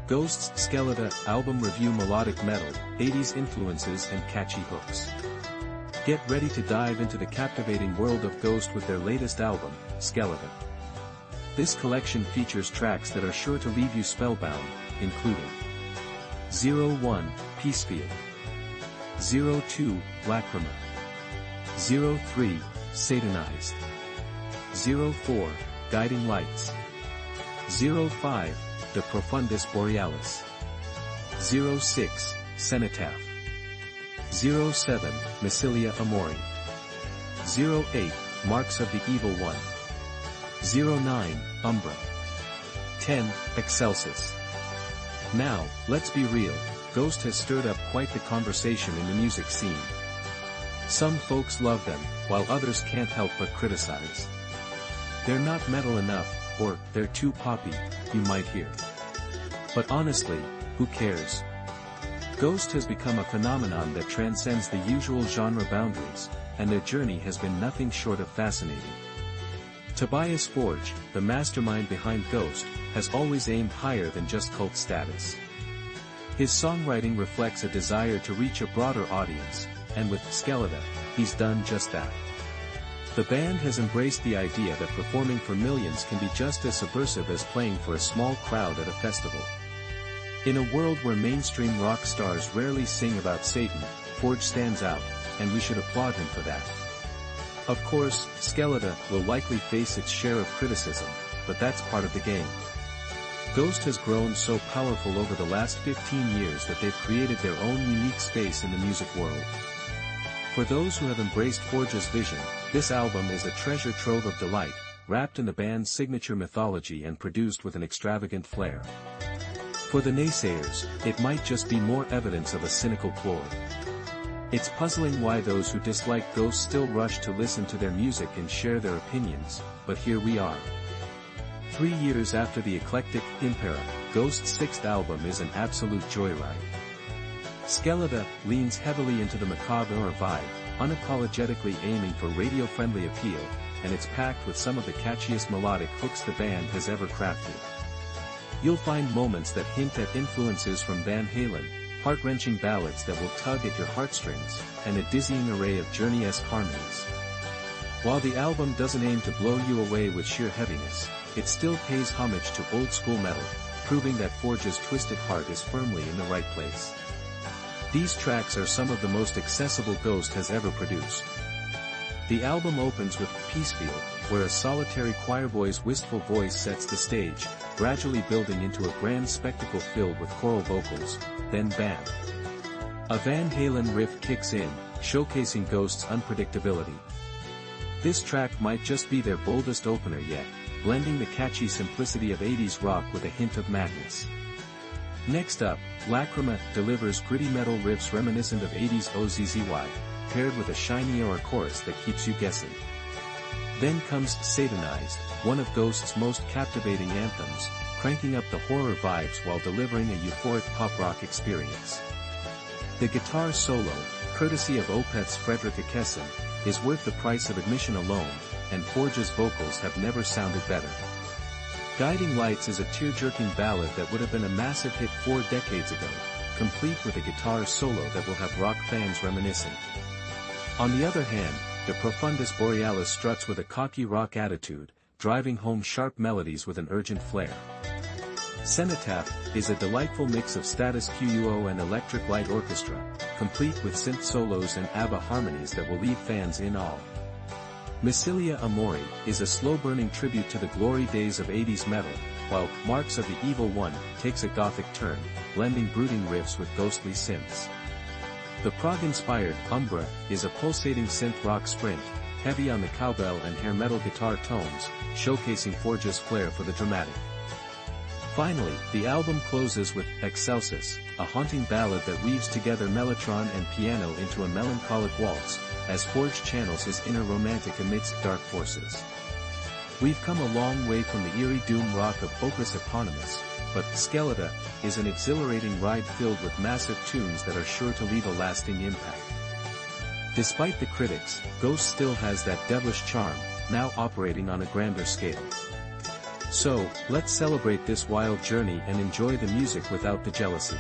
Ghost's Skeletá album review. Melodic metal, 80s influences and catchy hooks. Get ready to dive into the captivating world of Ghost with their latest album, Skeletá. This collection features tracks that are sure to leave you spellbound, including 01, Peacefield, 02, Lacrima, 03, Satanized, 04, Guiding Lights, 05, De Profundis Borealis, 06, Cenotaph, 07, Mythology Amori, 08, Marks of the Evil One, 09, Umbra, 10, Excelsis. Now, let's be real, Ghost has stirred up quite the conversation in the music scene. Some folks love them, while others can't help but criticize. They're not metal enough, or they're too poppy, you might hear. But honestly, who cares? Ghost has become a phenomenon that transcends the usual genre boundaries, and their journey has been nothing short of fascinating. Tobias Forge, the mastermind behind Ghost, has always aimed higher than just cult status. His songwriting reflects a desire to reach a broader audience, and with Skeletá, he's done just that. The band has embraced the idea that performing for millions can be just as subversive as playing for a small crowd at a festival. In a world where mainstream rock stars rarely sing about Satan, Forge stands out, and we should applaud him for that. Of course, Skeletá will likely face its share of criticism, but that's part of the game. Ghost has grown so powerful over the last 15 years that they've created their own unique space in the music world. For those who have embraced Forge's vision, this album is a treasure trove of delight, wrapped in the band's signature mythology and produced with an extravagant flair. For the naysayers, it might just be more evidence of a cynical ploy. It's puzzling why those who dislike Ghost still rush to listen to their music and share their opinions, but here we are. 3 years after the eclectic Impera, Ghost's sixth album is an absolute joyride. Skeletá leans heavily into the macabre vibe, unapologetically aiming for radio-friendly appeal, and it's packed with some of the catchiest melodic hooks the band has ever crafted. You'll find moments that hint at influences from Van Halen, heart-wrenching ballads that will tug at your heartstrings, and a dizzying array of Journey-esque harmonies. While the album doesn't aim to blow you away with sheer heaviness, it still pays homage to old-school metal, proving that Forge's twisted heart is firmly in the right place. These tracks are some of the most accessible Ghost has ever produced. The album opens with Peacefield, where a solitary choirboy's wistful voice sets the stage, gradually building into a grand spectacle filled with choral vocals, then bam! A Van Halen riff kicks in, showcasing Ghost's unpredictability. This track might just be their boldest opener yet, blending the catchy simplicity of 80s rock with a hint of madness. Next up, Lacrima delivers gritty metal riffs reminiscent of 80s OZZY, paired with a shiny or chorus that keeps you guessing. Then comes Satanized, one of Ghost's most captivating anthems, cranking up the horror vibes while delivering a euphoric pop-rock experience. The guitar solo, courtesy of Opeth's Fredrik Åkesson, is worth the price of admission alone, and Forge's vocals have never sounded better. Guiding Lights is a tear-jerking ballad that would have been a massive hit 4 decades ago, complete with a guitar solo that will have rock fans reminiscing. On the other hand, De Profundis Borealis struts with a cocky rock attitude, driving home sharp melodies with an urgent flair. Cenotaph is a delightful mix of status quo and electric light orchestra, complete with synth solos and ABBA harmonies that will leave fans in awe. Mythology Amori is a slow-burning tribute to the glory days of 80s metal, while Marks of the Evil One takes a gothic turn, blending brooding riffs with ghostly synths. The prog-inspired Umbra is a pulsating synth rock sprint, heavy on the cowbell and hair metal guitar tones, showcasing Forge's flair for the dramatic. Finally, the album closes with Excelsis, a haunting ballad that weaves together mellotron and piano into a melancholic waltz, as Forge channels his inner romantic amidst dark forces. We've come a long way from the eerie doom rock of Opus Eponymous, but Skeletá is an exhilarating ride filled with massive tunes that are sure to leave a lasting impact. Despite the critics, Ghost still has that devilish charm, now operating on a grander scale. So, let's celebrate this wild journey and enjoy the music without the jealousy.